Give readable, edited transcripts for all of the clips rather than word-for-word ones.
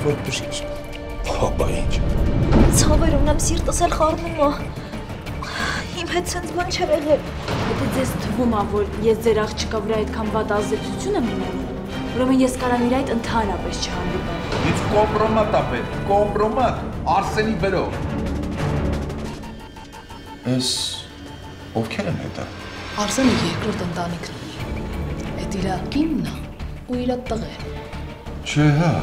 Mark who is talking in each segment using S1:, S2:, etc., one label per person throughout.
S1: որ բժիշկ։
S2: Հապա ինչ։
S3: Ցավեր ունեմ, սիրտս էլ խառնում է։ Իմ հետ սենց բան չէր եղել։
S4: Եթե ձեզ թվում է, որ ես ձեր աղջկա վրա այդքան վատ ազդեցություն եմ ունենում, ուրեմն ես կարամ իր այդ ընդհանրապես չհանդիպեմ։
S5: Ինչ կոմպրոմատ է պետք, կոմպրոմատ, Արսենի բերով։
S2: Ես ովքեր են հետը։
S6: Արսենը երկրորդ ընտանիքն ունի։ Այդ իր կինն է ու իր տղերը։
S2: Չէ, հա։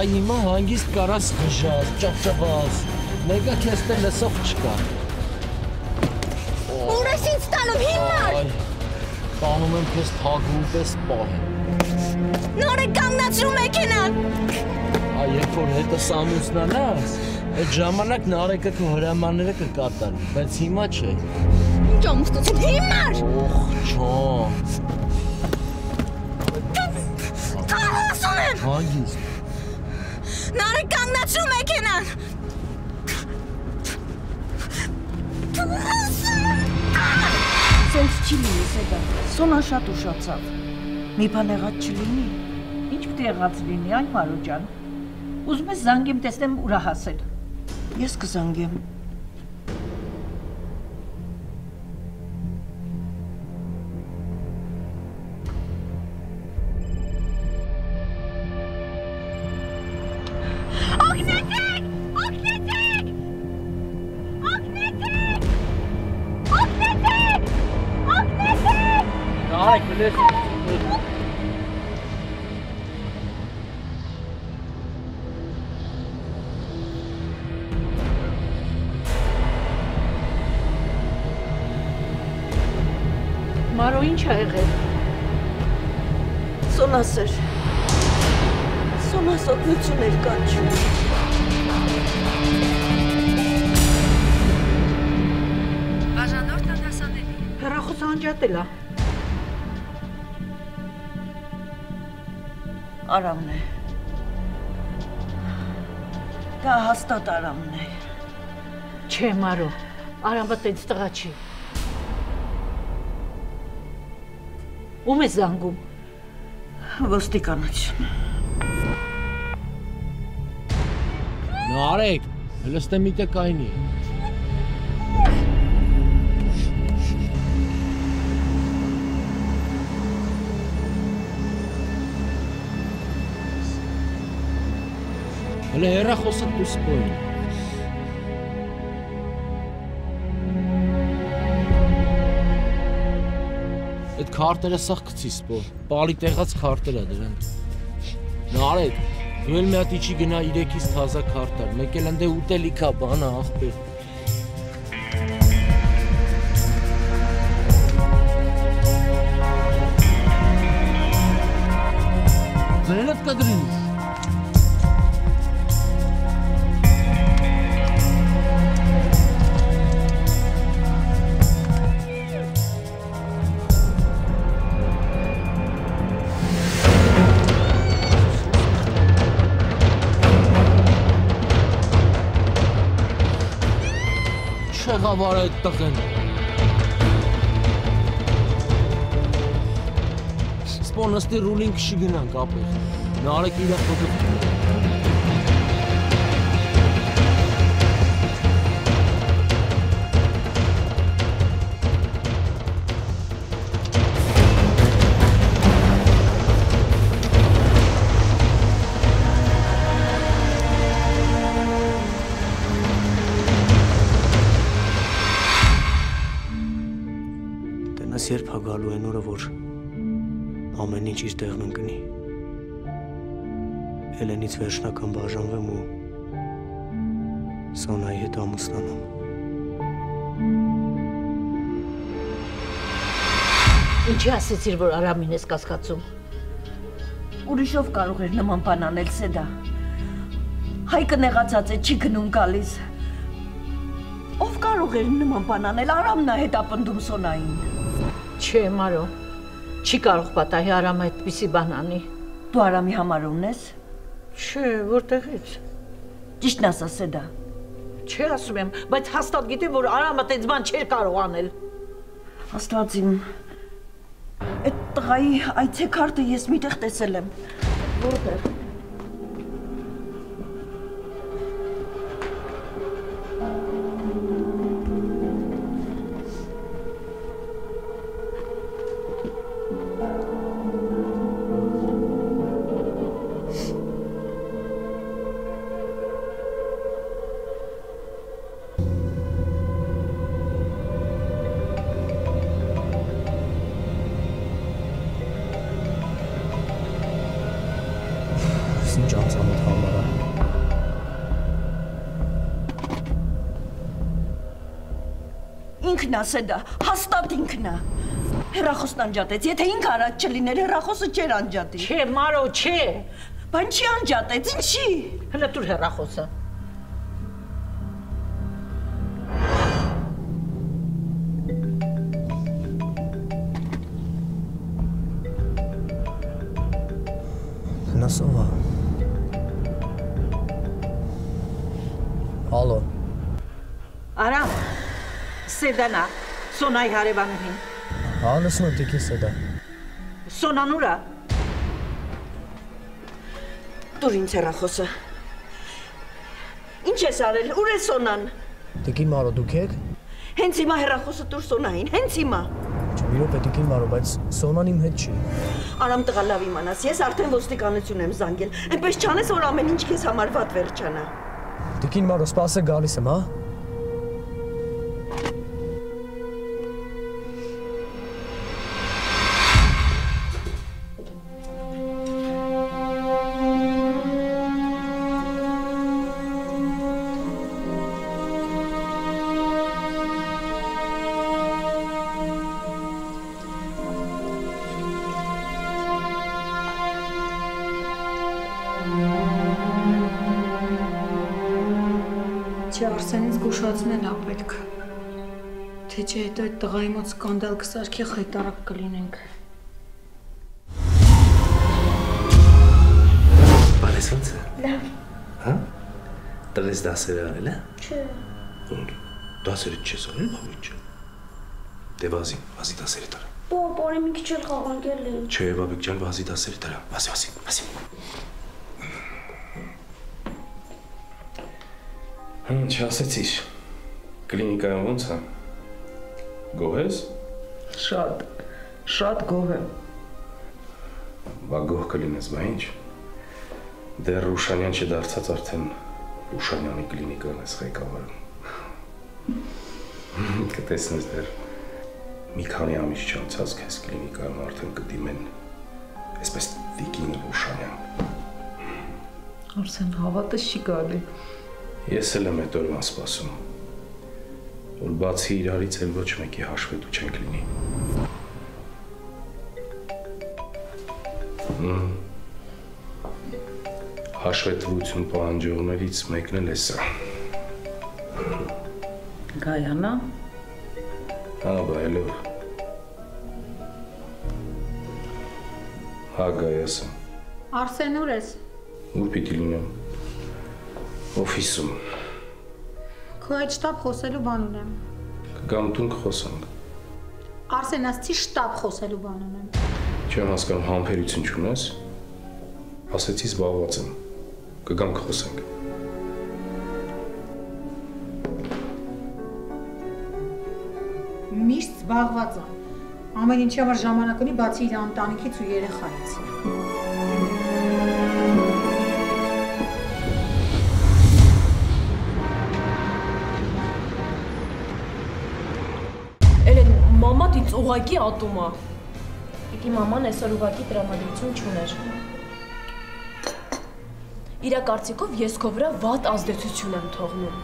S1: Հիմա հանգիստ կարաս խժած, ճապճապած, մեկը քեզ տեղ լսող չկա։
S3: Ուր ես ինձ տանում, հիմար։
S1: Տանում եմ քեզ թագու պես պահեմ։
S3: Նոր է կանգնացրու մեքենան։
S1: Երբ որ հետս ամուսնանաս, այդ ժամանակ Նարեկը քո հրամանները կկատարի, բայց հիմա չէ։
S3: Ինչ ամուսնություն, հիմար։
S1: Օխ, ջան։
S3: Կարասում եմ։
S1: Հանգիստ։
S3: Նարը կանգնացրու մեքենան։
S7: Սենց չի լինի, Սեգա, Սոնան շատ ուշացավ։ Մի բան եղած չլինի, ինչ պիտի եղած լինի, այն Մարո ջան։ Ուզում ես զանգեմ, տեսնեմ ուրա հասել։ Ես կզանգեմ։ Մարո, ինչ ա եղել։ Սոնասեր։ Սոնաս օգնություն էր կանչում։
S6: Բաժանորդ անհասանելի։
S7: Հեռախոսը անջատել ա։ Արամն է։ Դա հաստատ Արամն է։ Չէ, Մարո, Արամը տենց տղա չի։ Ում ես զանգում։ Ոստիկանություն։
S1: Նարեկ, հլստե միտը կայնի։ Հլը հեռախոսը դու սպոյն։ Այդ քարտերը սաղ կցի սպոր, պալի տեղած քարտեր է դրան։ Նարեկ, դու էլ մի հատ իչի գնա 3-ից թազա քարտար, մեկ էլ ընդե ուտելիքա բանա աղբեր։ Ձերդ կդրինի։ Չեղավար այդ տղեն։ Սպոնստի ռուլինգ շիգնանք ապեր։ Նարեկ իրա խոդով։
S8: երբ է գալու այն օրը, որ ամեն ինչ իր տեղն ընկնի։ Էլենից վերջնական բաժանվեմ ու Սոնայի հետ ամուսնանամ։
S7: Ինչի ասեցիր, որ Արամին ես կասկածում։ Ուրիշով կարող էր նման բան անել Սեդա։ Հայկը նեղացած է, չի գնում գալիս։ Ով կարող էր նման բան անել, Արամն է հետապնդում Սոնային։ Չէ, Մարո, չի կարող պատահի Արամը այդպիսի բան անի։ Դու Արամի համար ունես։ Չէ, որտեղից։ Ճիշտն ասա Սեդա։ Չէ, ասում եմ, բայց հաստատ գիտեմ, որ Արամը այդպես բան չէր կարող անել։ Աստված իմ, այդ տղայի այցեքարտը ես միտեղ տեսել եմ։ Որտեղ։ Ինքն ասեդա, հաստատ ինքն է։ Հեռախոսն անջատեց, եթե ինքը արած չլիներ, հեռախոսը չէր անջատի։ Չէ, Մարո, չէ։ Բան չի անջատեց, ինչի։ Հələ տուր հեռախոսը։
S8: Հնասովա։ Ալո։
S7: Արամ։ Սեդանա, Սոնայի հարևանուհին։
S8: Հա, լսում եմ տիկին Սեդա։
S7: Սոնան ուր է։ Տուր ինձ հեռախոսը։ Ինչ ես արել, ուր է Սոնան։
S8: Տիկին Մարո, դուք եք։
S7: Հենց հիմա հեռախոսը տուր Սոնային, հենց հիմա։
S8: Չէ, մի րոպե տիկին Մարո, բայց Սոնան իմ հետ չի։
S7: Արամ տղա լավ իմանաս, ես արդեն ոստիկանություն եմ զանգել։ Այնպես չանես, որ ամեն ինչ քեզ համար վատ վերջանա։
S8: Տիկին Մարո, սպասեք, գալիս եմ, հա։
S6: Չէ, Արսենից զգուշացնել ա պետք։ Թե չէ հետո այդ տղայի մոտ սկանդալ կսարքի խայտարակ կլինենք։
S9: Բարես ոնց է։
S3: Լավ։
S9: Հա։ Տղես դասեր արել է։
S3: Չէ։
S9: Դասերը չես արել, բավիճ։ Դե վազի դասերը տարա։
S3: Պապարի մի քիչ էլ խաղանքել է։
S9: Չէ, բաբիկ ջան, վազի դասերը տարա։ Վազի։ Ինչ ասեցիր, կլինիկայում ոնց է, գոհ ես?
S6: Շատ գոհ եմ։
S9: Բա գոհ կլինես, բա ինչ, դեռ Ռուշանյան չդարձած արդեն Ռուշանյանի կլինիկան ես ղեկավարում, կտեսնես դեռ մի քանի ամիս չանցած քեզ կլինիկայում արդեն կդիմեն, այսպես Տիկին Ռուշանյան։
S6: Արսեն, հավատս չի գալի։
S9: Ես էլ եմ այդ օրվան սպասում, որ բացի իրարից էլ ոչ մեկի հաշվետու չենք լինի։ Հաշվետվություն պահանջողներից մեկն էլ է սա։
S6: Գայանա։
S9: Հա, բայելով։ Հա, Գայաս եմ։
S6: Արսեն, ուր ես։
S9: Ուր պիտի լինեմ։ Օֆիսում։
S6: Քո այդ շտապ խոսելու բան ունեմ։
S9: Կգամ տուն կխոսանք։
S6: Արսեն, ասցի շտապ խոսելու բան ունեմ։
S9: Չեմ հասկանում, համբերություն չունես։ Ասեցի զբաղված եմ։ Կգամ կխոսանք։
S6: Միշտ զբաղված եմ։ Ամեն ինչի համար ժամանակ ունի, բացի իր ընտանիքից ու երեխայից։
S7: Մամատ ինձ
S10: ուղակի ատում է։
S3: Պիտի մաման այսօր ուղակի տրամադրություն չուներ։
S10: Իրա կարծիքով ես քո վրա վատ ազդեցություն եմ թողնում։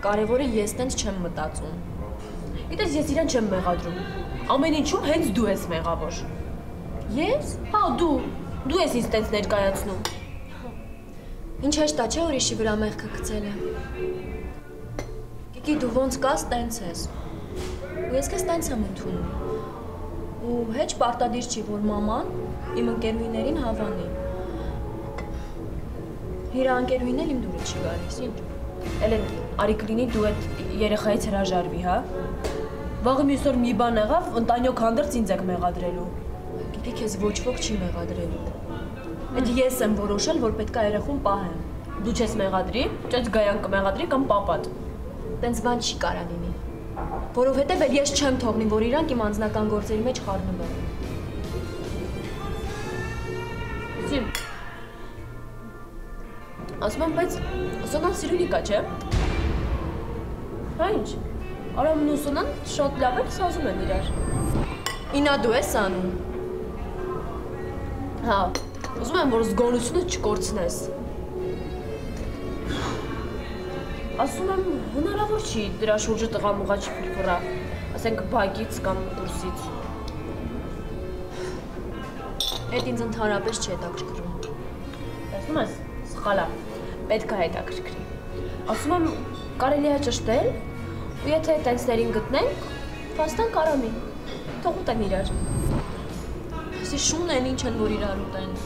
S3: Կարևորը ես տենց չեմ մտածում։
S10: Գիտես, ես իրան չեմ մեղադրում։ Ամեն ինչում հենց դու ես մեղավոր։
S3: Ես?
S10: Հա, դու ես ինձ տենց ներկայացնում։
S3: Ինչ հեշտ է, չէ՞ ուրիշի վրա մեղքը գցելը։ Կիկի, դու ոնց կաս, տենց ես։ Ու ես քեզ տենց եմ ընդունում։ Ու հեչ պարտադիր չի, որ մաման իմ ընկերուհիներին հավանի։ Իրա ընկերուհին էլ իմ դուրը չի գալիս, ինչ։
S10: Էլեն, արի կլինի դու այդ երեխայից հրաժարվի, հա։ Վաղը մյուս օր մի բան եղավ, ընտանյոք հանդերձ ինձ եք մեղադրելու։
S3: Գիտի, քեզ ոչ ոք չի մեղադրելու։ Այդ ես եմ որոշել, որ պետք է երեխուն պահեմ։
S10: Դու չես մեղադրի, ճաճ Գայան կմեղադրի կամ պապատ։
S3: Տենց բան չի կարա լինի։ Որովհետև էլ ես չեմ թողնի, որ իրանք իմ անձնական գործերի մեջ խառնվեն։
S10: Սիմ։ Ասում եմ, բայց Սոնան սիրունի կա, չէ՞։ Հա ինչ։ Արամն ու Սոնան շատ լավ են, սազում են իրար։
S3: Ինա դու ես անում։
S10: Հա, ուզում եմ, որ զգոնությունը չկորցնես։ Ասում եմ, հնարավոր չի դրա շուրջը տղամուղա չփրփռա, ասենք բակից կամ դուրսից։
S3: Այդ ինձ ընդհանրապես չի հետաքրքրում։
S10: Տեսնում ես, սխալ է, պետք է հետաքրքրի։ Ասում եմ, կարելի է ճշտել, ու եթե տենսներին գտնենք, փաստանք Արամին, թող ուտեն իրար։
S3: Ասի շուն են, ինչ են, որ իրար ուտեն։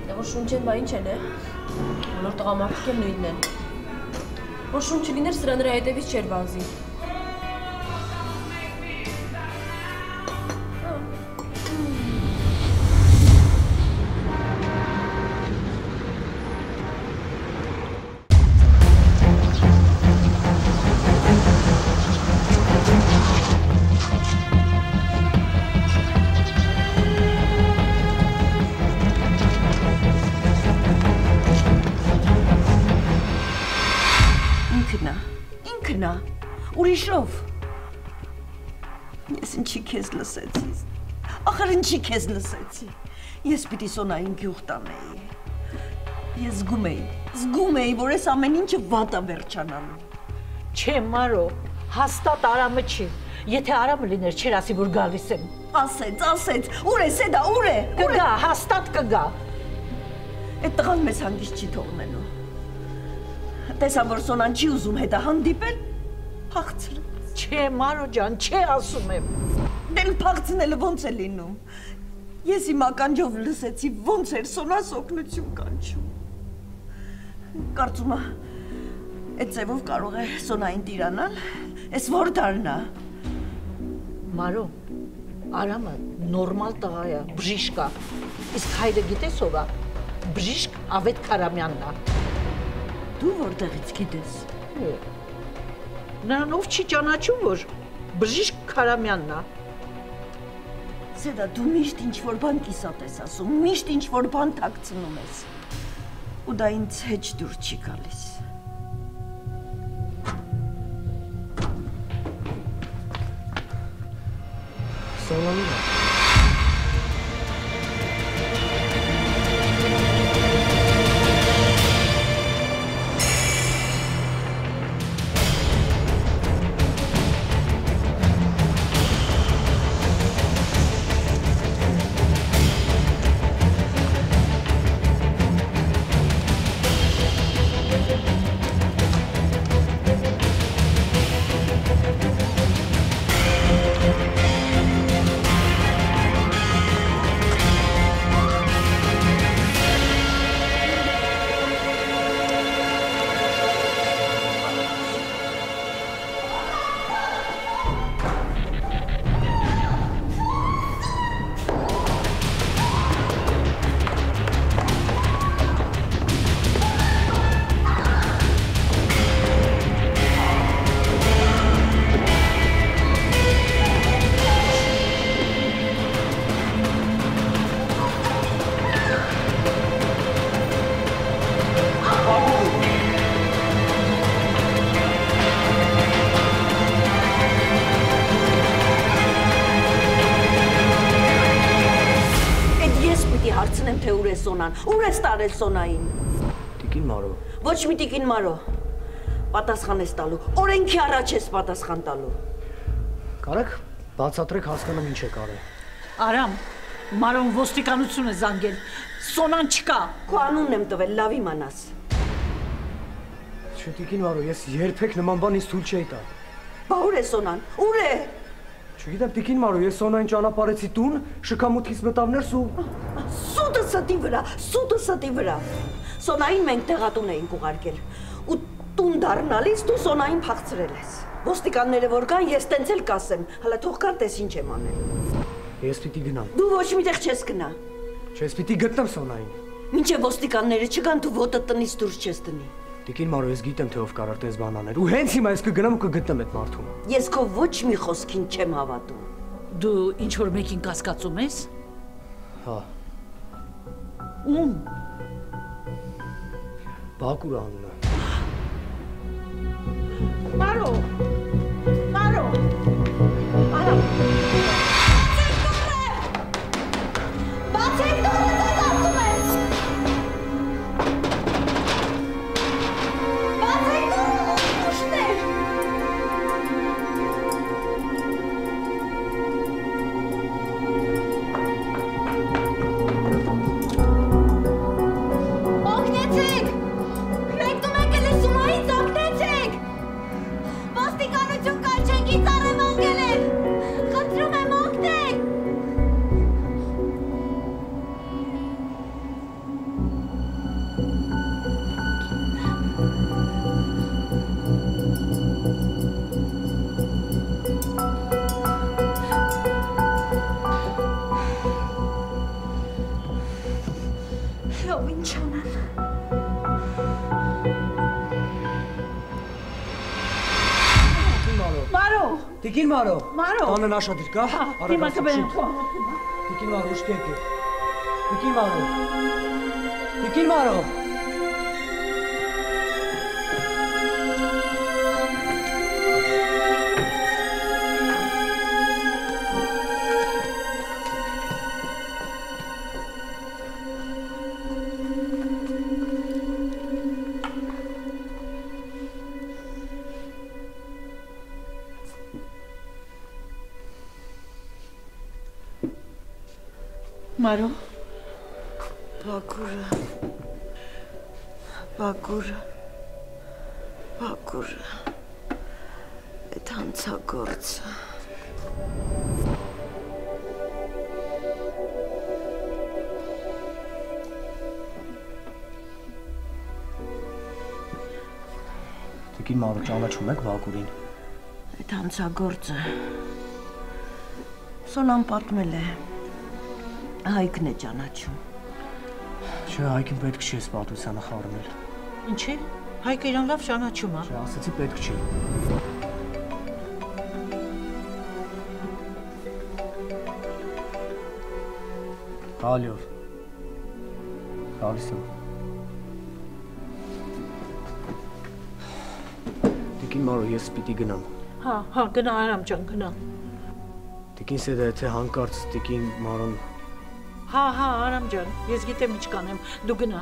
S10: Դե որ շուն չեն, բա ինչ են, բոլոր տղամարդիկ էլ նույնն են։ Որ շուն չլիներ, սրա նրա հետևից չէր վազի։
S7: Ուրիշով։ Ես ինչի քեզ լսեցի։ Ախր ինչի քեզ լսեցի։ Ես պիտի Սոնային գյուղ տանեի։ Ես զգում էի, որ այս ամեն ինչը վատ է վերջանալու։
S11: Չէ, Մարո, հաստատ Արամը չի։ Եթե Արամը լիներ, չէր ասի, որ գալիս եմ։
S7: Ասեց, ուր է, Սեդա, ուր է։
S11: Կգա, հաստատ կգա։
S7: Այդ տղան մեզ հանգիստ չի թողնելու։ Տեսա, որ Սոնան չի ուզում հետը հանդիպել։ Փախցրեց։
S11: Չէ, Մարո ջան, չէ ասում եմ։
S7: Դել փախցնելը ոնց է լինում։ Ես իմ ականջով լսեցի ոնց էր Սոնաս օգնություն կանչում։ Կարծում եմ, այդ ձևով կարող է Սոնային տիրանալ, այս որ դառնա։
S11: Մարո, Արամը նորմալ տղա է, բժիշկ է։ Իսկ հայրը գիտես ով է։ Բժիշկ Ավետ Քարամյանն է։
S7: Դու որտեղից գիտես։
S11: Նրան ով չի ճանաչում, որ բժիշկ Քարամյանն է։
S7: Սեդա, դու միշտ ինչ-որ բան կիսատ ես ասում, միշտ ինչ-որ բան թաքցնում ես։ Ու դա ինձ հեչ դուր չի գալիս։
S8: Սոնանին է։
S7: թե ուր է Սոնան։ Ուր ես տարել Սոնային։
S8: Տիկին Մարո։
S7: Ոչ մի տիկին Մարո։ Պատասխան ես տալու։ Օրենքի առաջ ես պատասխան տալու։
S8: Կարեք բացատրեք հասկանամ ինչ է կարել։
S7: Արամ, Մարոն ոստիկանություն է զանգել։ Սոնան չկա։ Քո անունն եմ տվել, լավ իմանաս։
S8: Չէ, տիկին Մարո, ես երբեք նման բան ինձ թույլ չէի տա։
S7: Բա ուր է Սոնան։ Ուր է։
S8: Չգիտեմ, տիկին Մարո, ես Սոնային ճանապարհեցի տուն, շքամուտքից մտավ ներս ու
S7: Սուտը ստի վրա, սուտը ստի վրա։ Սոնային մենք տեղատուն էինք ուղարկել։ Ու տուն դառնալիս դու Սոնային փախցրել ես։ Ոստիկանները որ կան, ես տենց էլ կասեմ, հələ թող կար տես ինչ եմ անել։
S8: Ես պիտի գնամ։
S7: Դու ոչ միտեղ չես գնա։
S8: Չես պիտի գտնեմ Սոնային։
S7: Մինչև ոստիկանները չգան, դու ոտը տնից դուրս չես տնի։
S8: Տիկին Մարո, ես գիտեմ թե ով կարող տես բան անել։ Ու հենց հիմա ես կգնամ ու կգտնեմ այդ մարդուն։
S7: Ես քո ոչ մի խոսքին չեմ հավատում։ Դու ինչ որ մեկին կասկածում ես։
S8: Հա։
S7: Ում։
S8: Բակուր անունը։
S7: Մարո։ Մարո։ Արա։
S12: Բացեք դուրս, ձեզ ասում եմ։ Բացեք դուրս, ուշներ։ Օգնեցեք։ Քրեկտում եք էլ Սումայից օգնեցեք։ Ոստիկանություն կանչենք ինձ առևանգել են։ Խնդրում եմ օգնեք։ Լավ, ինչ անեմ։
S7: Մարո։
S8: Տիկին Մարո։
S7: Մարո։
S8: Տանը նաշադիր կա։
S7: Հիմա կբերեմ։
S8: Տիկին Մարո, ուշ կեկի։ Տիկին Մարո։ Տիկին Մարո։
S7: Մարո։
S13: Բակուրը, Բակուրը, Բակուրը, այդ հանցագործը։
S8: Տիկին Մարո, ճանաչում եք Բակուրին։
S13: Այդ հանցագործը Սոնան պատմել է։ Հայկն է ճանաչում։
S8: Չէ, Հայկին պետք չի էս պատությանը խառնել։
S7: Ինչի՞։ Հայկը իրան լավ ճանաչում է։
S8: Չէ, ասեցի պետք չի։ Ալյով։ Գալիս եմ։ Տիկին Մարո, ես պիտի գնամ։
S7: Հա, գնա Արամ ջան, գնա։
S8: Տիկին Սեդա, եթե հանկարծ տիկին Մարոն
S7: Հա, Արամ ջան, ես գիտեմ ինչ կանեմ, դու գնա,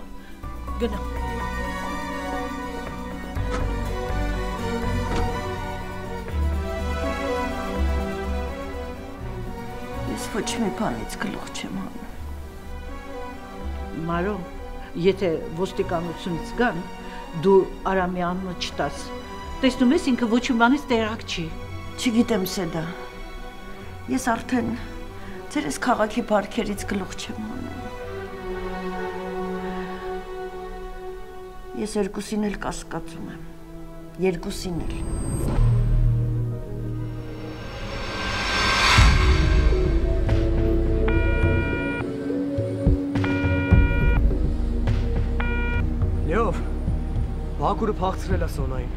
S7: գնա։
S13: Ես ոչ մի բանից գլուխ չեմ հանում։
S7: Մարո, եթե ոստիկանությունից գան, դու Արամի անունը չտաս։ Տեսնում ես ինքը ոչ մի բանից տեղակ չի։
S13: Չգիտեմ Սեդա։ Ես արդեն ձեր այս քաղաքի բարքերից գլուխ չեմ հանում։ Ես երկուսին էլ կասկածում եմ։ Երկուսին էլ։
S8: Լեով, Բակուրը փախցրել է Սոնային։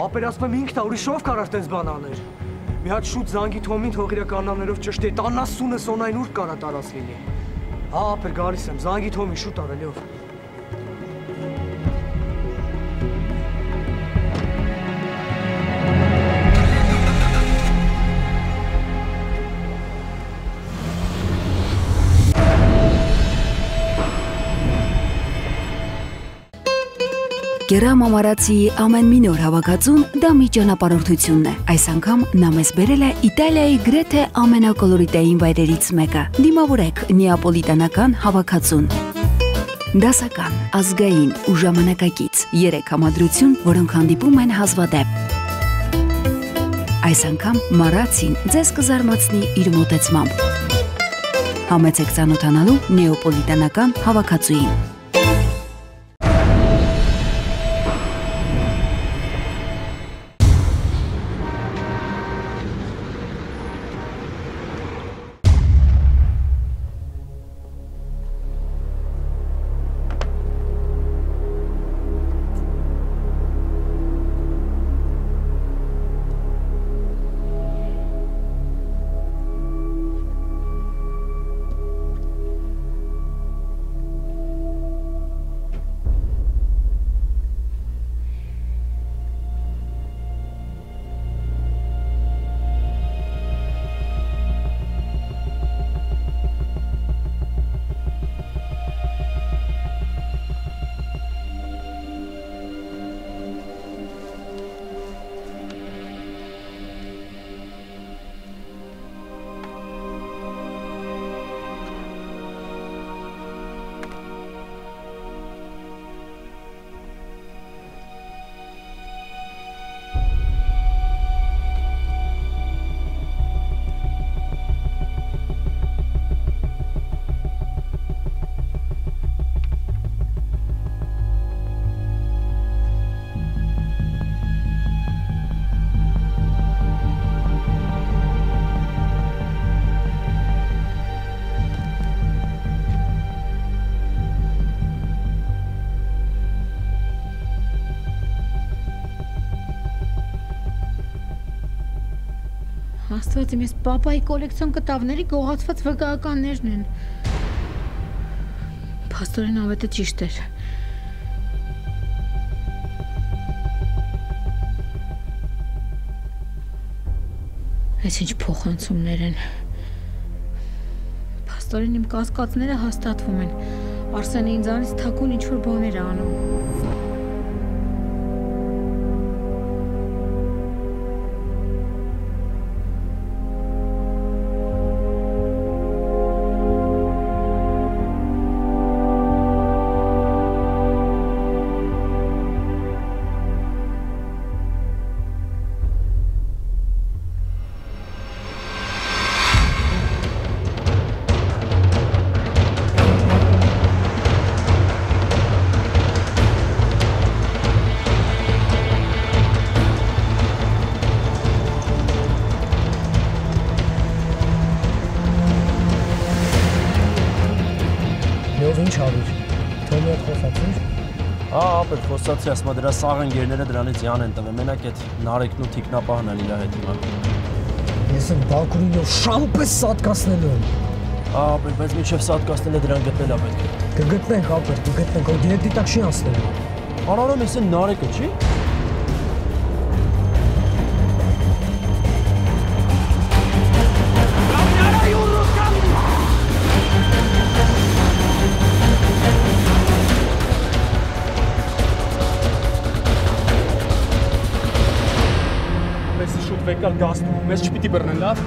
S8: Ապերասպեմ ինքն է, ուրիշով կարար տենց բան աներ։ Մի հատ շուտ զանգի Թոմին թող իր կանաններով ճշտի, 10-ը Սոնային ուր կարա տարած լինի։ Հա, ապեր գալիս եմ, զանգի Թոմին շուտ արա Լեով։
S14: Կերամ ամարացիի ամեն մի նոր հավաքածուն դա մի ճանապարհորդությունն է։ Այս անգամ նա մեզ բերել է Իտալիայի գրեթե ամենակոլորիտային վայրերից մեկը։ Դիմավորեք նեապոլիտանական հավաքածուն։ Դասական, ազգային ու ժամանակակից 3 համադրություն, որոնք հանդիպում են հազվադեպ։ Այս անգամ Մարացին ձեզ կզարմացնի իր մոտեցմամբ։ Համեցեք ծանոթանալու նեապոլիտանական հավաքածուին։
S6: Աստված իմ, ես պապայի կոլեկցիոն կտավների գողացված վկայականներն են։ Փաստորեն ավետը ճիշտ էր։ Այս ինչ փոխանցումներ են։ Փաստորեն իմ կասկածները հաստատվում են։ Արսենը ինձանից թաքուն ինչ-որ բաներ է անում։
S1: Խոսացի, ասма դրա սաղ ընկերները դրանից յան են տվել, մենակ այդ Նարեկն ու Թիկնապահն են իրա հետ հիմա։
S8: Ես եմ Բաքուրինով շամպես սատկացնելու եմ։
S1: Բայց մինչև սատկացնելը դրան գտնել է պետք է։
S8: Կգտնենք, ապեր, կգտնենք, որ դիրեկտի տակ չի անցնելու։
S1: Անարոն ես են Նարեկը, չի։
S8: Վեկալ գազդում, մեզ չպիտի բռնեն, լավ։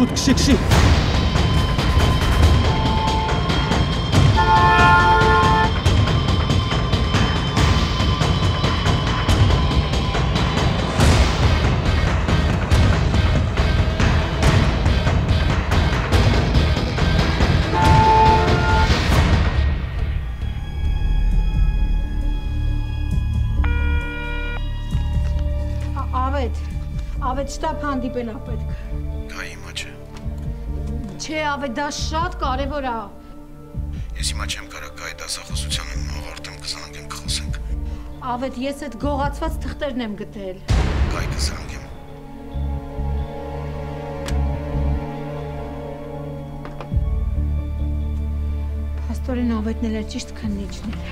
S8: Շուտ, քշի։
S6: Ավետ շտապ հանդիպել ա պետք։
S2: Դա հիմա չէ։
S6: Չէ, ավետ դա շատ կարևոր ա։
S2: Ես հիմա չեմ կարող գայ դասախոսությանը ավարտեմ կզանգեմ կխոսենք։
S6: Ավետ, ես այդ գողացված թղթերն եմ գտել։
S2: Գայ կզանգեմ։
S6: Փաստորեն ավետն էլ ճիշտ քննիչն էր։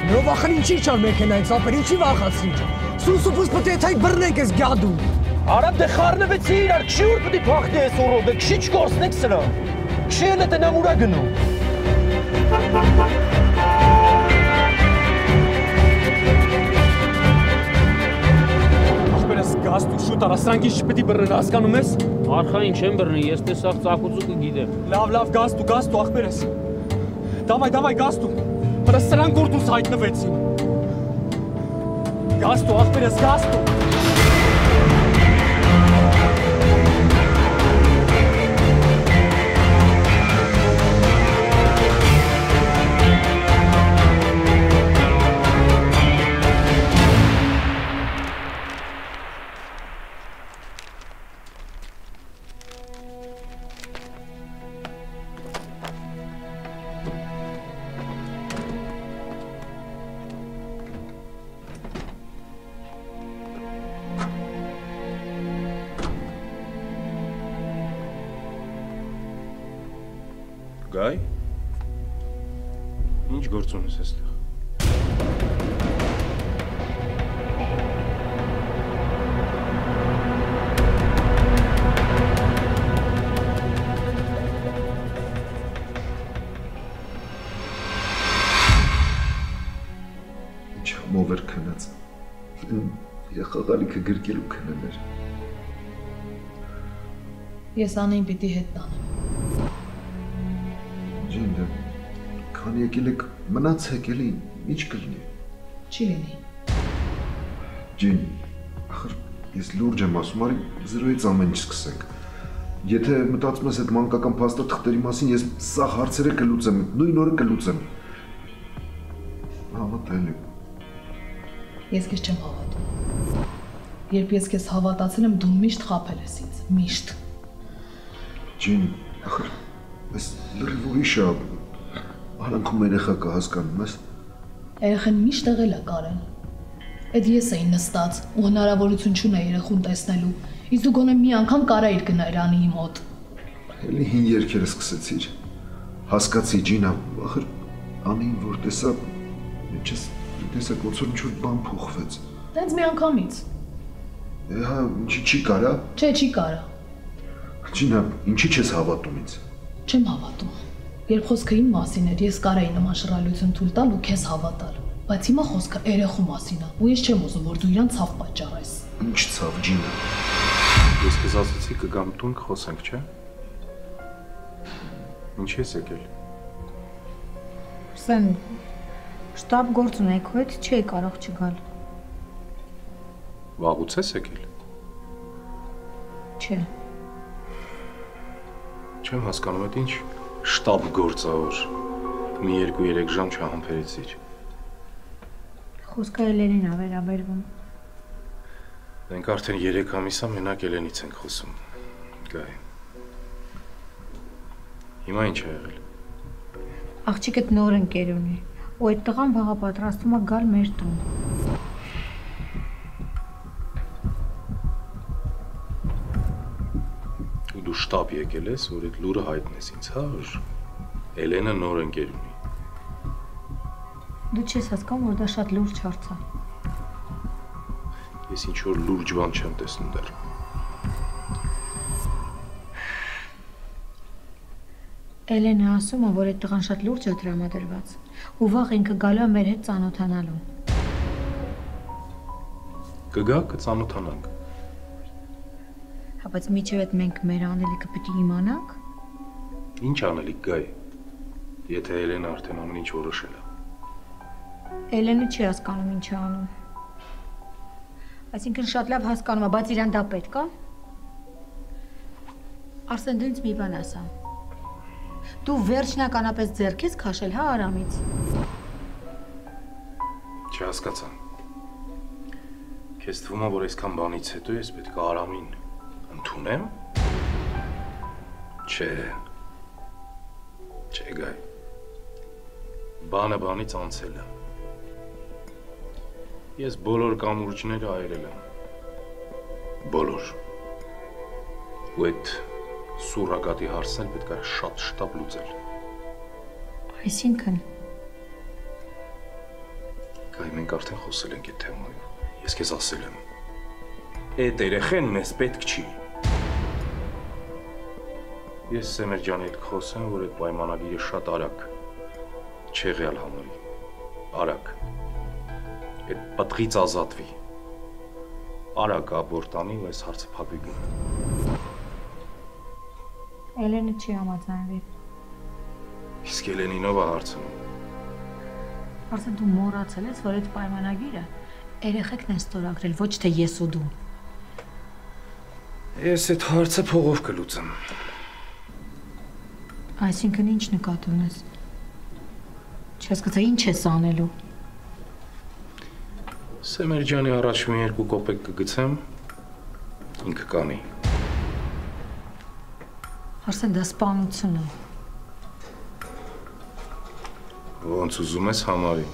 S8: Նո վախն ինչի չար մեքենայից, ապեր ինչի վախացրիր։ Սուսուփուս պետք է թայ բռնենք ես գադու։
S15: Արա դե խառնվեցի իրար, քշի որ պետք է փախնի այս օրոդը, քշի չկորցնեք սրա։ Քշի էլ է տնամ ուրա գնում։
S8: Գաստու շուտ արա, սրանք ինչ պետք է բռնեն, հասկանում ես։
S1: Արխային չեմ բռնի, ես տեսավ ծակուցուկը գիտեմ։
S8: Լավ, գաստու, ախպերս։ Դավայ, գաստու։ Հələ սրանք որդուս հայտնվեցին։ Գաստու, ախպերս, գաստու։
S9: Գայ, ինչ գործ ունես այստեղ։
S2: Ինչ համով էր քնած։ Եղաղալիքը գրկելու քնել էր։
S6: Ես անին պիտի հետ տանեմ։
S2: Ջինդը, քանի եկել եք մնացեք էլի, ինչ կլինի։
S6: Չի լինի։
S2: Ջին, ախր ես լուրջ եմ ասում, արի 0-ից ամեն ինչ սկսենք։ Եթե մտածում ես այդ մանկական փաստաթղթերի մասին, ես սա հարցերը կլուծեմ, նույն օրը կլուծեմ։ Հավատալ եմ։
S6: Ես քեզ չեմ հավատում։ Երբ ես քեզ հավատացել եմ, դու միշտ խաբել ես ինձ, միշտ։
S2: Ջին, ախր ես լրիվ ուրիշ է, արանքում երեխա կա, հասկանում ես։
S6: Երեխեն միշտ եղել է Կարեն։ Էդ ես էի նստած ու հնարավորություն չունեի երեխուն տեսնելու, իսկ դու գոնե մի անգամ կարայիր գնայր Անիի մոտ։
S2: Էլի հին երգերը սկսեցիր։ Հասկացի, Ջինա, ախր Անին որ տեսա, ինչպես տեսակ ոնց որ ինչ-որ բան փոխվեց։
S6: Տենց մի անգամից։
S2: Հա, ինչի չի կարա։
S6: Չէ, չի կարա։
S2: Ջինա, ինչի չես հավատում ինձ։
S6: Չեմ հավատում։ Երբ խոսքը իմ մասին էր, ես կարեի նման շռայլություն թույլ տալ ու քեզ հավատալ։ Բայց հիմա խոսքը երեխու մասին է, ու ես չեմ ուզում, որ դու իրան ցավ պատճառես։
S2: Ինչ ցավ, Ջինա։
S9: Ես քեզ ասացի կգամ տուն կխոսենք, չէ՞։ Ինչ ես եկել։
S6: Սեն, շտապ գործ ունեի, քո հետ չէի կարող չգալ։
S9: Վաղուց ես եկել։
S6: Չէ։
S9: Չեմ հասկանում, այդ ինչ շտապ գործ ա որ մի 2-3 ժամ չհամբերեցիր։
S6: Խոսքը Էլենին ա վերաբերվում։
S9: Մենք արդեն 3 ամիս ա մենակ Էլենից ենք խոսում։ Գայ։ Հիմա ինչ ա եղել։
S6: Աղջիկդ նոր ընկեր ունի, ու այդ տղան վաղը պատրաստում ա գալ մեր տուն։
S9: Ու դու շտապ եկել ես, որ այդ լուրը հայտնես ինձ, հա, որ Էլենը նոր ընկեր ունի։
S6: Դու չես հասկանում, որ դա շատ լուրջ հարց է։
S9: Ես ինչ որ լուրջ բան չեմ տեսնում դեռ։
S6: Էլենը ասում է, որ այդ տղան շատ լուրջ է տրամադրված, ու վաղ ինքը գալու է մեր հետ ծանոթանալու։
S9: Կգա, կծանոթանանք։
S6: Հա, բայց միջև այդ մենք մեր անելիքը պիտի իմանանք։
S9: Ինչ անելիք գայ, եթե Էլենը արդեն ամեն ինչ որոշել է։
S6: Էլենը չի հասկանում ինչ է անում։ Այսինքն շատ լավ հասկանում է, բայց իրան դա պետք է։ Արսեն, դու ինձ մի բան ասա։ Դու վերջնականապես ձեռք ես քաշել, հա, Արամից։
S9: Չհասկացա։ Քեզ թվում է, որ այսքան բանից հետո ես պետք է Արամին ընդունեմ։ Չէ։ Չէ, գայ։ Բանը բանից անցել է։ Ես բոլոր կամուրջները այրել եմ։ Բոլոր։ Ու այդ սուրրագատի հարցն էլ պետք է շատ շտապ լուծել։
S7: Այսինքն
S9: Գայ, մենք արդեն խոսել ենք այդ թեմայով։ Ես քեզ ասել եմ։ Այդ երեխեն մեզ պետք չի։ Ես Սեմերջանի հետ խոսեմ, որ այդ պայմանագիրը շատ արագ չեղյալ համարի։ Արագ։ Այդ պտղից ազատվի։ Արագ աբորտ անի ու այս հարցը փակվի գնա։
S7: Էլենը չի համաձայնվի։
S9: Իսկ Էլենին ով է հարցնում։
S7: Արդեն դու մոռացել ես, որ այդ պայմանագիրը երեխեքն են ստորագրել, ոչ թե ես ու դու։
S9: Ես այդ հարցը փողով կլուծեմ։
S7: Այսինքն ինչ նկատի ունես։ Չհասկացա ինչ ես անելու։
S9: Սեմերջանի առաջ մի 2 կոպեկ կգցեմ, ինքը կանի։
S7: Արսեն դա սպանություն է։
S9: Ոնց ուզում ես համարի։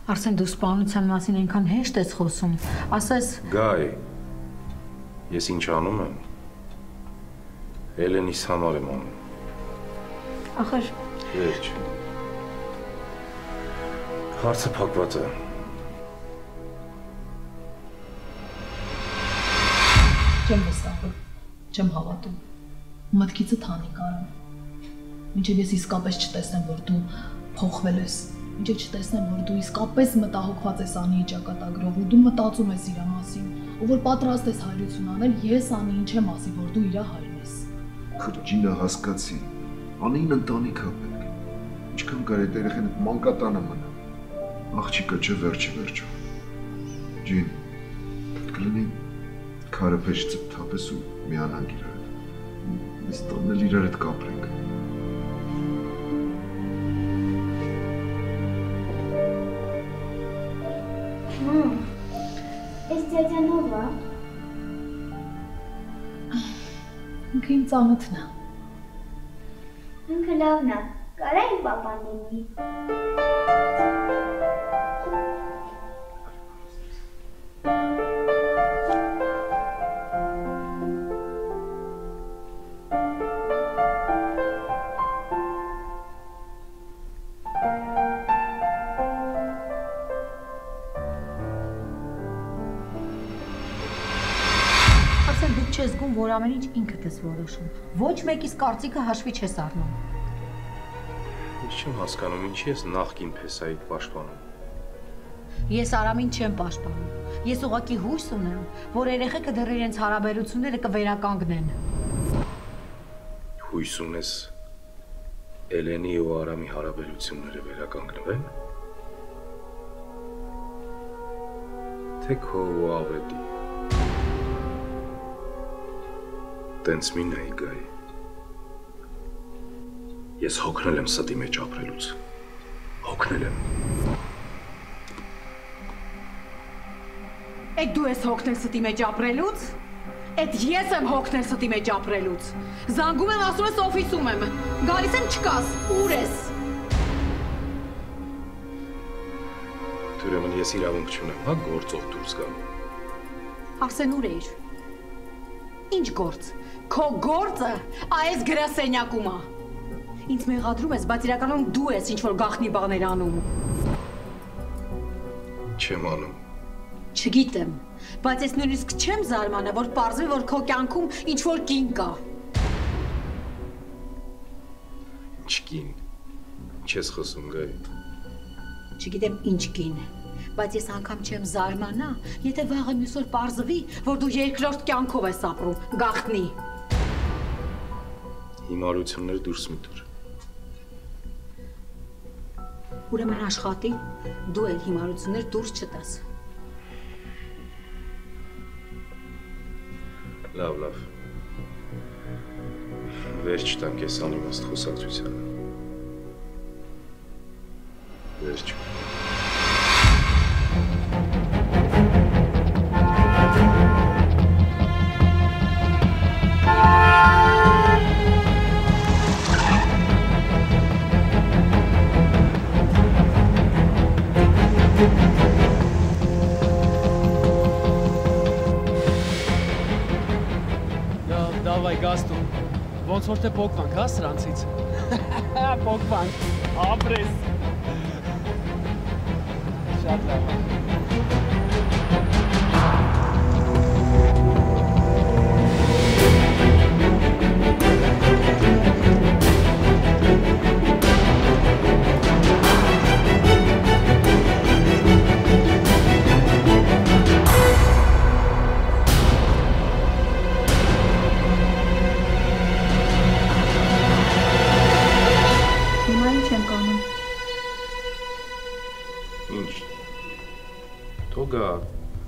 S7: Արսեն դու սպանության մասին այնքան հեշտ ես խոսում, ասես…
S9: Գայ, ես ինչ անում եմ, Էլենիս համար եմ անում։
S7: Ախր…
S9: Վերջ։ Հարցը փակված է։
S6: Չեմ վստահում, չեմ հավատում, մտքիցը թանի կարամ։ Մինչև ես իսկապես չտեսնեմ, որ դու փոխվել ես, մինչև չտեսնեմ, որ դու իսկապես մտահոգված ես Անիի ճակատագրով, ու դու մտածում ես իր մասին, ու որ պատրաստ ես հայրություն անել, ես Անիին չեմ ասի, որ դու իր հայրն ես։
S2: Խրջինը հասկացի, Անին ընտանիք է պետք։ Ինչքան կար այդ երեխեն այդ մանկատանը մնա։ Աղջիկը չէ վերջը վերջը։ Ջին, կլինի քարը փեշ ծպթապես ու միանանք իրար հետ։ Այս տոնն էլ իրար հետ կապրենք։
S12: Այս ձյաձան ով է։
S6: Ինքը իմ ծանոթն է։
S12: Ինքը լավն է, կարա իմ պապան լինի։
S7: Չես զգում, որ ամեն ինչ ինքդ ես որոշում։ Ոչ մեկիս կարծիքը հաշվի չես առնում։
S9: Ես չեմ հասկանում, ինչի ես նախկին փեսայիդ պաշտպանում։
S7: Ես Արամին չեմ պաշտպանում։ Ես ուղղակի հույս ունեմ, որ երեխեքը դեռ իրենց հարաբերությունները կվերականգնեն։
S9: Հույս ունես Էլենի ու Արամի հարաբերությունները վերականգնվեն։ Թե քո ու ավետի։ Տենց մի նայի գայ։ Ես հոգնել եմ ստի մեջ ապրելուց։ Հոգնել եմ։
S6: Էդ դու ես հոգնել ստի մեջ ապրելուց։ Էդ ես եմ հոգնել ստի մեջ ապրելուց։ Զանգում եմ, ասում ես օֆիսում եմ։ Գալիս եմ չկաս, ուր ես։
S9: Ուրեմն ես իրավունք չունեմ, հա գործով դուրս գալ։
S6: Արսեն ուր էիր։ Ինչ գործ։ Քո գործը այս գրասենյակում է։ Ինձ մեղադրում ես, բայց իրականում դու ես ինչ-որ գաղտնի բաներ անում։
S9: Չեմ անում։
S6: Չգիտեմ, բայց ես նույնիսկ չեմ զարմանա, որ պարզվի, որ քո կյանքում ինչ-որ կին կա։
S9: Ինչ կին։ Ինչ ես խոսում, գայ։
S6: Չգիտեմ ինչ կին, բայց ես անգամ չեմ զարմանա, եթե վաղը մյուս օր պարզվի, որ դու երկրորդ կյանքով ես ապրում, գաղտնի։
S9: Հիմարություններ դուրս մի տուր։
S6: Ուրեմն աշխատի, դու էլ հիմարություններ դուրս չտաս։
S9: Լավ, լավ։ Վերջ տանք ես անիմաստ խոսակցությանը։ Վերջ։
S16: որ թե փոկվանք, հա, սրանցից։ Փոկվանք, ապրես։ Շատ լավ։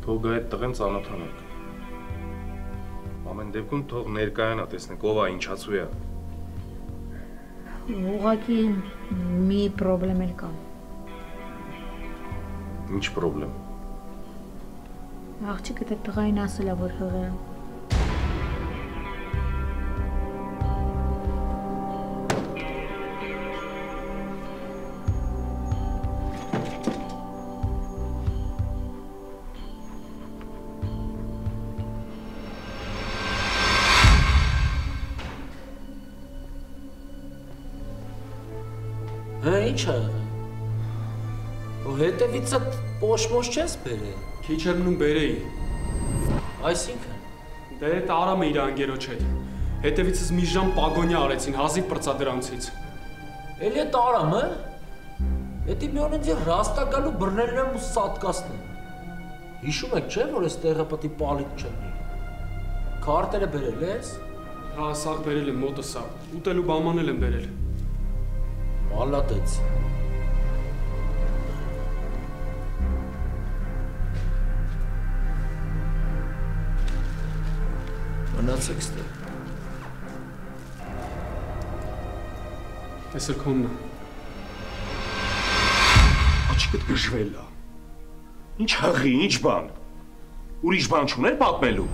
S9: Թող այդ տղեն ծանոթանանք։ Ամեն դեպքում թող ներկայանա, տեսնենք ով է, ինչացու է։
S11: Ուղղակի մի պրոբլեմ էլ կա։
S9: Ինչ պրոբլեմ։
S11: Աղջիկը դե տղային ասել է, որ հղի է։
S1: Հա, ինչ է եղել։ Ու հետևից այդ պոշմոշ չես բերել։
S16: Քիչ էր մնում բերեի։
S1: Այսինքն։
S16: Դե այդ Արամը իր անգերոջ հետ։ Հետևիցս մի ժամ պագոնյա արեցին հազիվ պրծադրանցից։
S1: Էլի այդ Արամը։ Էդի մի օր ինձ ռաստա գալու բռնելն եմ ու սատկացնել։ Հիշում եք, չէ՞, որ այս տեղը պետք է պալիտ չլինի։ Քարտերը բերել ես։
S16: Հա, սաղ բերել եմ մոտս սա։ Ուտելու բամանել եմ բերել։
S1: Մալատեց։ Մնացեք ստեղ։
S16: Տեսել քոնն է։
S9: Աչքդ գժվել է։ Ինչ հղի, ինչ բան։ Ուրիշ բան չուներ պատմելու։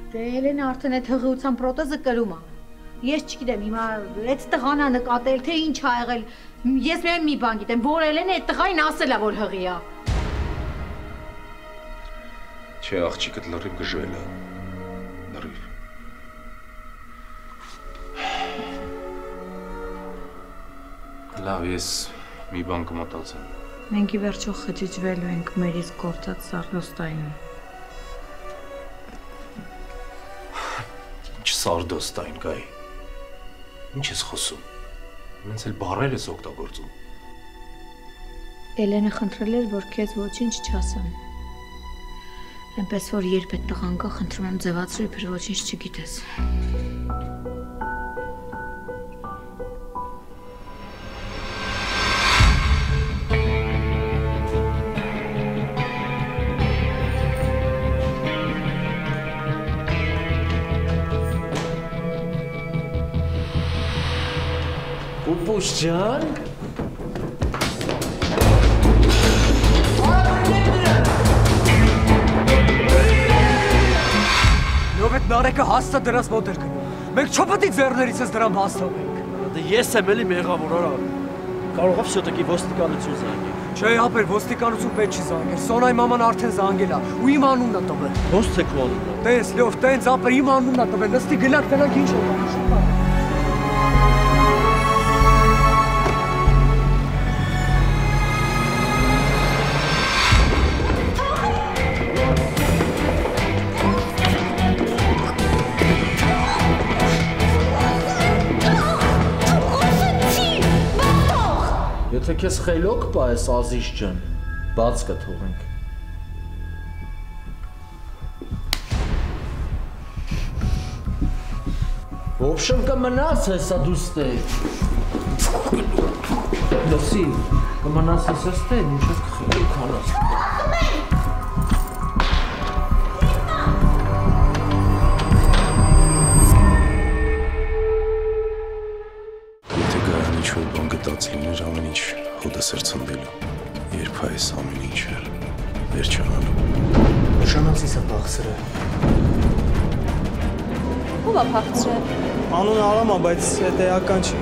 S11: Դե Էլենը արդեն այդ հղիության պրոթեզը կրում է։ Ես չգիտեմ, հիմա այդ տղան է նկատել, թե ինչ ա եղել։ Ես միայն մի բան գիտեմ, որ Էլենը այդ տղային ասել է, որ հղի է։
S9: Չէ, աղջիկդ լրիվ գժվել է։ Լրիվ։ Լավ, ես մի բան կմտածեմ։
S11: Մենք ի վերջո խճիճվելու ենք մեր իսկ գործած Սարդոստայնում։
S9: Ինչ Սարդոստայն, Գայ։ Ինչ ես խոսում։ Մենց էլ բառեր ես օգտագործում։
S11: Էլենը խնդրել էր, որ քեզ ոչինչ չասեմ։ Այնպես որ երբ այդ տղան գա, խնդրում եմ ձևացրու, իբր ոչինչ չգիտես։
S1: Պուպուշ ջան։
S8: Ով այդ նարեկը հաստատ դրանց մոտ էր գնում։ Մենք չպետք է ձեռներից ես դրան բաստանենք։
S15: Դե ես եմ էլի մեղավոր, արա։ Կարող է վсё-таки ոստիկանություն զանգել։
S8: Չէ, ապեր, ոստիկանություն պետք չի զանգել։ Սոնայի մաման արդեն զանգել է, ու իմ անունն է տվել։
S15: Ոնց է քո անունը։
S8: Տես, լավ, տենց ապեր իմ անունն է տվել։ Նստի գնանք տենանք ինչ որ բան շուտա։
S1: Եթե քեզ խելոք պայես Ազիզ ջան, բաց կթողենք։ В общем, կմնաս հեսա դուստեր։ Լսի, կմնաս հեսա ստեր, ինչև կխելոք անաս։
S9: Ինչ-որ բան գտած լիներ, ամեն ինչ հոդս էր ցնդելու, երբ այս ամեն ինչը վերջանալու։
S8: Նշանացիս է փախցրել։
S10: Ո՞վ է փախցրել։
S15: Անունը Արամ է, բայց դա էական չի։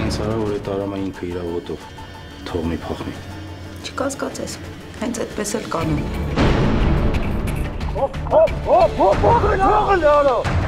S9: Ինձ արա, որ այդ Արամը ինքը իր ոտով թողնի փախնի։
S13: Չկասկածես, հենց այդպես էլ կանոն։
S15: Հոպ, հոպ, հոպ, հոպ,